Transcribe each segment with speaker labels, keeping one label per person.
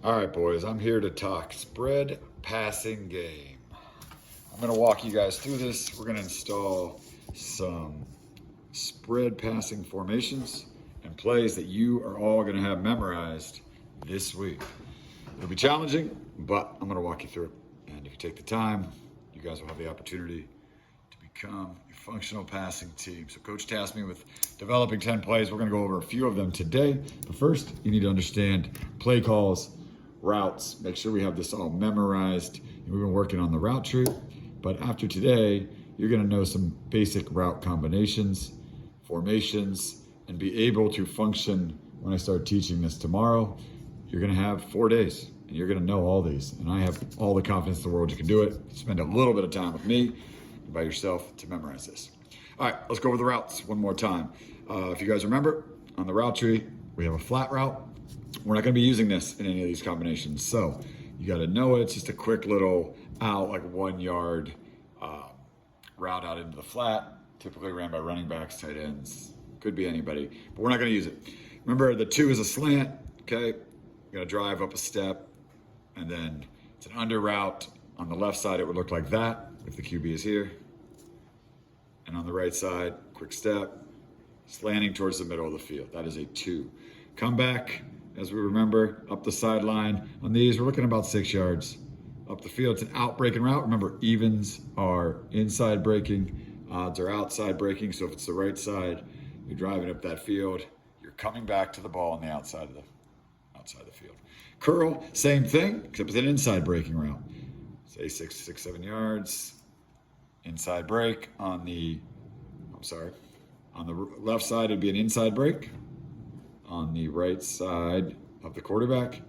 Speaker 1: All right, boys, I'm here to talk spread passing game. I'm going to walk you guys through this. We're going to install some spread passing formations and plays that you are all going to have memorized this week. It'll be challenging, but I'm going to walk you through it. And if you take the time, you guys will have the opportunity to become a functional passing team. So Coach tasked me with developing 10 plays. We're going to go over a few of them today. But first, you need to understand play calls, routes. Make sure we have this all memorized. And we've been working on the route tree. But after today, you're going to know some basic route combinations, formations, and be able to function when I start teaching this tomorrow. You're going to have 4 days, and you're going to know all these. And I have all the confidence in the world you can do it. Spend a little bit of time with me and by yourself to memorize this. All right, let's go over the routes one more time. If you guys remember, on the route tree, we have a flat route. We're not going to be using this in any of these combinations. So you got to know it. It's just a quick little out, like 1 yard route out into the flat, typically ran by running backs, tight ends, could be anybody, but we're not going to use it. Remember, the 2 is a slant, okay? You got to drive up a step, and then it's an under route. On the left side, it would look like that if the QB is here. And on the right side, quick step, slanting towards the middle of the field. That is a 2. Come back, as we remember, up the sideline. On these, we're looking about 6 yards. Up the field, it's an out breaking route. Remember, evens are inside breaking, odds are outside breaking. So if it's the right side, you're driving up that field, you're coming back to the ball on the outside of the field. Curl, same thing, except it's an inside breaking route. Say 7 yards. Inside break on the left side, it'd be an inside break. On the right side of the quarterback,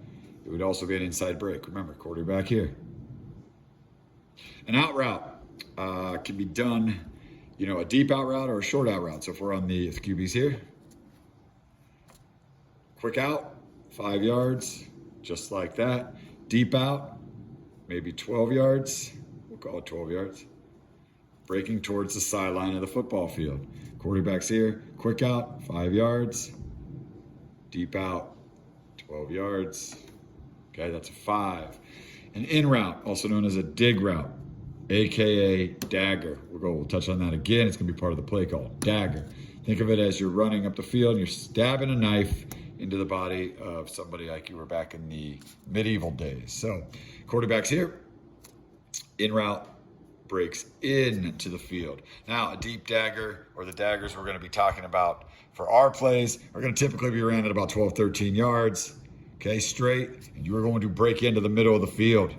Speaker 1: it would also be an inside break. Remember, quarterback here. An out route can be done, a deep out route or a short out route. So if we're on the QB's here, quick out, 5 yards, just like that. Deep out, maybe 12 yards. We'll call it 12 yards. Breaking towards the sideline of the football field. Quarterback's here, quick out, 5 yards. Deep out, 12 yards. Okay, that's a 5. An in route, also known as a dig route, AKA dagger. We'll touch on that again. It's gonna be part of the play call, dagger. Think of it as you're running up the field and you're stabbing a knife into the body of somebody like you were back in the medieval days. So quarterback's here, in route, breaks into the field. Now, a deep dagger, or the daggers we're gonna be talking about for our plays, are gonna typically be ran at about 12, 13 yards, okay, straight, and you are going to break into the middle of the field.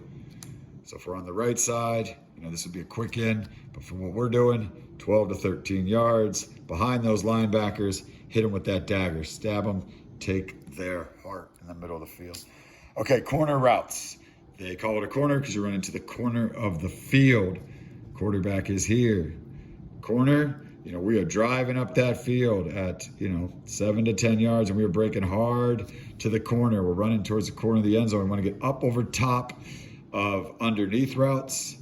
Speaker 1: So if we're on the right side, this would be a quick in, but for what we're doing, 12 to 13 yards, behind those linebackers, hit them with that dagger, stab them, take their heart in the middle of the field. Okay, corner routes. They call it a corner because you run into the corner of the field. Quarterback is here. Corner, we are driving up that field at, 7 to 10 yards, and we are breaking hard to the corner. We're running towards the corner of the end zone. We want to get up over top of underneath routes,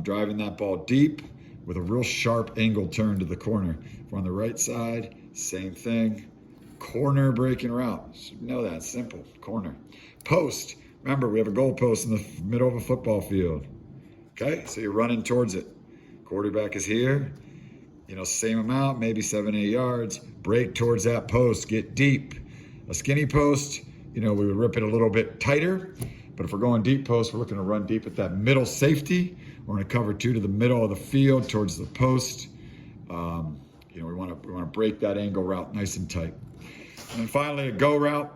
Speaker 1: driving that ball deep with a real sharp angle turn to the corner. If we're on the right side, same thing. Corner breaking route. You should know that, simple, corner. Post, remember we have a goal post in the middle of a football field. Okay, so you're running towards it. Quarterback is here, same amount, maybe 7, 8 yards. Break towards that post, get deep. A skinny post, we would rip it a little bit tighter. But if we're going deep post, we're looking to run deep at that middle safety. We're going to cover 2 to the middle of the field towards the post. We want to break that angle route nice and tight. And then finally, a go route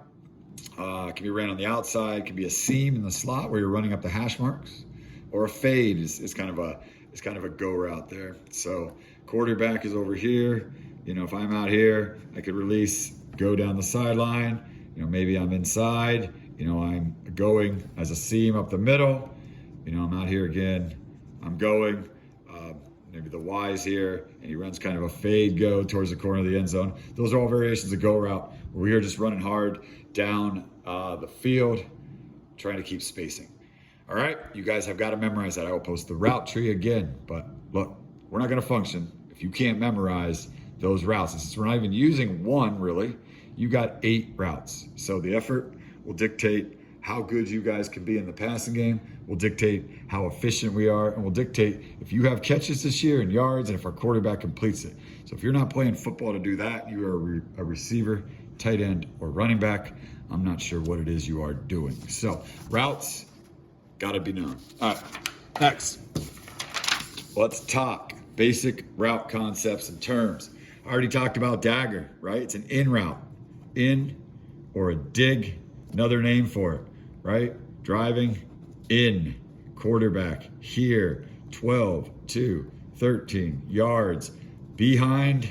Speaker 1: can be ran on the outside. Can be a seam in the slot where you're running up the hash marks, or a fade is kind of a go route there. So quarterback is over here. If I'm out here, I could release, go down the sideline. Maybe I'm inside. I'm going as a seam up the middle. I'm out here again. I'm going. Maybe the Y's here, and he runs kind of a fade go towards the corner of the end zone. Those are all variations of go route. We're just running hard down the field, trying to keep spacing. All right, you guys have got to memorize that. I will post the route tree again, but look, we're not going to function if you can't memorize those routes. And since we're not even using one, really, you got 8 routes. So the effort will dictate how good you guys can be in the passing game, will dictate how efficient we are, and will dictate if you have catches this year and yards and if our quarterback completes it. So if you're not playing football to do that, you are a receiver, tight end, or running back. I'm not sure what it is you are doing. So routes, gotta be known. All right, next. Let's talk basic route concepts and terms. I already talked about dagger, right? It's an in route. In or a dig, another name for it, right? Driving in, quarterback here, 12, 2, 13 yards behind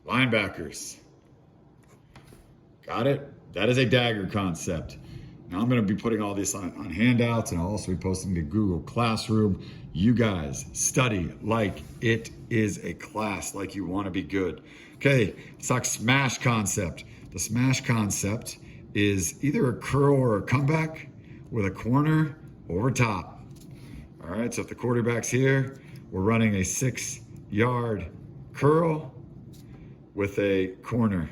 Speaker 1: linebackers. Got it? That is a dagger concept. Now I'm going to be putting all this on handouts, and I'll also be posting to Google Classroom. You guys study like it is a class, like you want to be good. Okay, let's talk smash concept. The smash concept is either a curl or a comeback with a corner over top. All right, so if the quarterback's here, we're running a 6-yard curl with a corner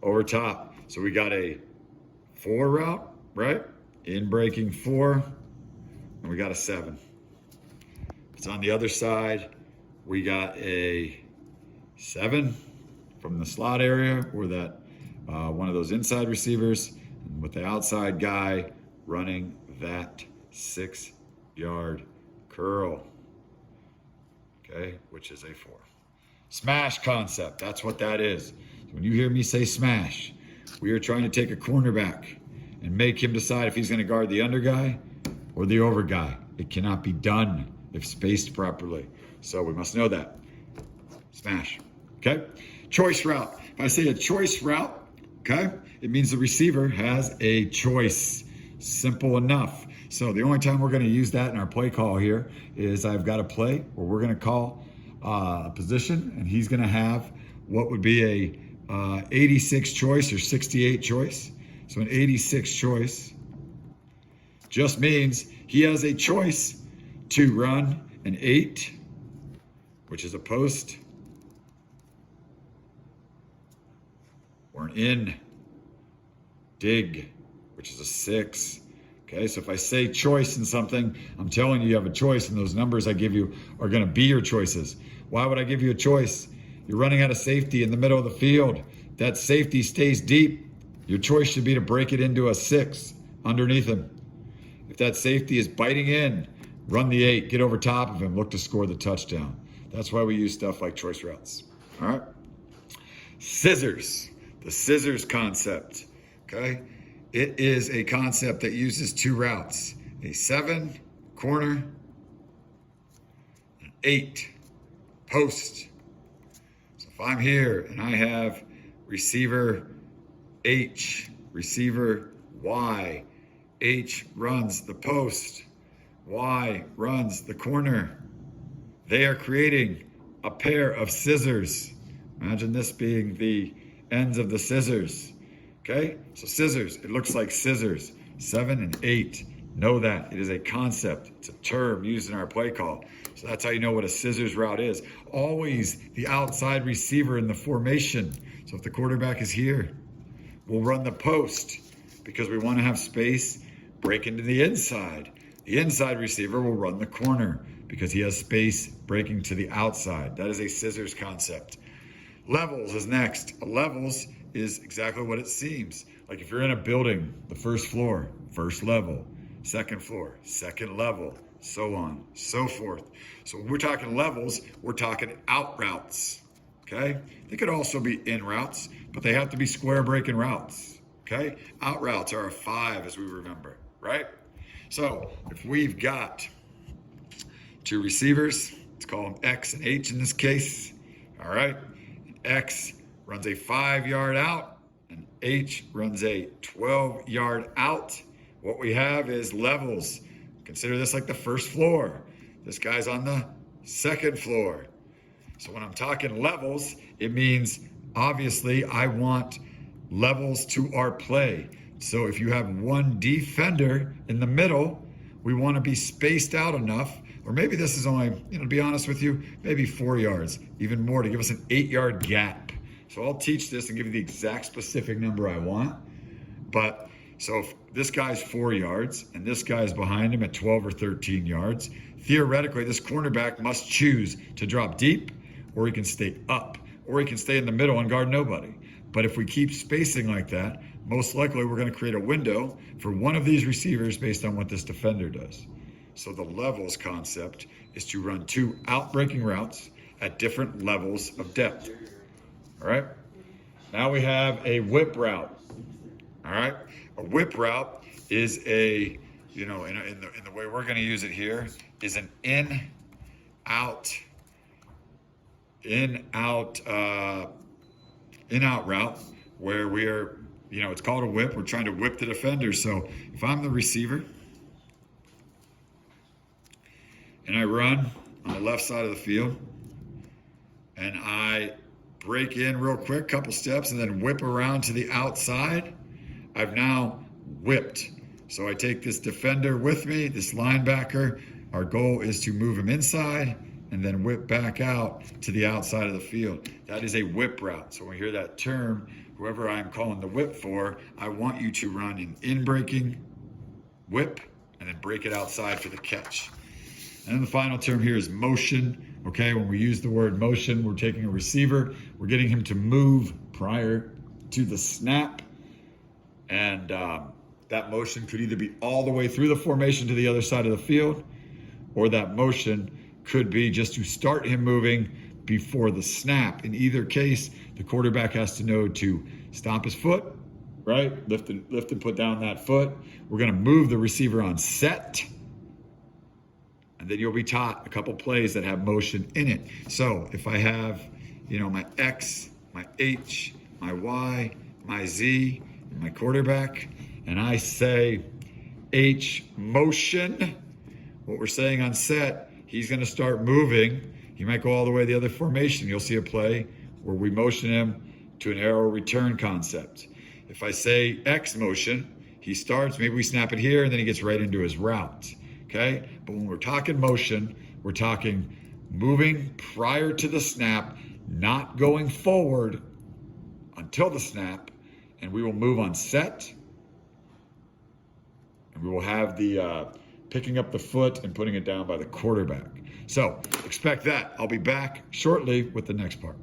Speaker 1: over top. So we got a 4 route, right? In breaking 4, and we got a 7. It's on the other side. We got a 7 from the slot area, or that one of those inside receivers, and with the outside guy running that 6-yard curl, okay, which is a 4. Smash concept, that's what that is. So when you hear me say smash, we are trying to take a cornerback and make him decide if he's going to guard the under guy or the over guy. It cannot be done if spaced properly. So we must know that. Smash. Okay? Choice route. If I say a choice route, okay, it means the receiver has a choice. Simple enough. So the only time we're going to use that in our play call here is I've got a play where we're going to call a position, and he's going to have what would be a 86 choice or 68 choice. So an 86 choice just means he has a choice to run an 8, which is a post, or an in, dig, which is a 6. Okay, so if I say choice in something, I'm telling you you have a choice, and those numbers I give you are going to be your choices. Why would I give you a choice? You're running out of safety in the middle of the field. That safety stays deep. Your choice should be to break it into a 6 underneath him. If that safety is biting in, run the 8, get over top of him, look to score the touchdown. That's why we use stuff like choice routes. All right? Scissors. The scissors concept. Okay? It is a concept that uses 2 routes. A 7, corner, an 8, post. So if I'm here and I have receiver H, receiver Y, H runs the post, Y runs the corner, they are creating a pair of scissors. Imagine this being the ends of the scissors. Okay, so scissors, it looks like scissors. 7 and 8, know that. It is a concept, it's a term used in our play call. So that's how you know what a scissors route is. Always the outside receiver in the formation. So if the quarterback is here, we'll run the post because we want to have space, break into the inside. The inside receiver will run the corner because he has space breaking to the outside. That is a scissors concept. Levels is next. Levels is exactly what it seems. Like if you're in a building, the first floor, first level, second floor, second level, so on, so forth. So when we're talking levels, we're talking out routes, okay? They could also be in routes, but they have to be square breaking routes, okay? Out routes are a 5, as we remember, right? So if we've got 2 receivers, let's call them X and H in this case, all right? X runs a 5-yard out, and H runs a 12-yard out. What we have is levels. Consider this like the first floor. This guy's on the second floor. So when I'm talking levels, it means obviously I want levels to our play. So if you have one defender in the middle, we want to be spaced out enough, or maybe this is only, to be honest with you, maybe 4 yards, even more, to give us an 8-yard gap. So I'll teach this and give you the exact specific number I want. But So if this guy's 4 yards and this guy's behind him at 12 or 13 yards, theoretically, this cornerback must choose to drop deep, or he can stay up, or he can stay in the middle and guard nobody. But if we keep spacing like that, most likely we're going to create a window for one of these receivers based on what this defender does. So the levels concept is to run 2 out-breaking routes at different levels of depth. All right? Now we have a whip route. All right? A whip route is a, in the way we're going to use it here, is an in-out route where we are, it's called a whip. We're trying to whip the defender. So if I'm the receiver and I run on the left side of the field and I break in real quick, couple steps, and then whip around to the outside, I've now whipped. So I take this defender with me, this linebacker. Our goal is to move him inside and then whip back out to the outside of the field. That is a whip route. So when we hear that term, whoever I'm calling the whip for, I want you to run an in-breaking whip and then break it outside for the catch. And then the final term here is motion. Okay, when we use the word motion, we're taking a receiver, we're getting him to move prior to the snap. And that motion could either be all the way through the formation to the other side of the field, or that motion could be just to start him moving before the snap. In either case, the quarterback has to know to stomp his foot, right? Lift and put down that foot. We're going to move the receiver on set. And then you'll be taught a couple plays that have motion in it. So if I have, my X, my H, my Y, my Z, and my quarterback, and I say H motion, what we're saying on set, he's going to start moving. He might go all the way to the other formation. You'll see a play where we motion him to an arrow return concept. If I say X motion, he starts, maybe we snap it here, and then he gets right into his route. Okay? But when we're talking motion, we're talking moving prior to the snap, not going forward until the snap, and we will move on set, and we will have the picking up the foot and putting it down by the quarterback. So expect that. I'll be back shortly with the next part.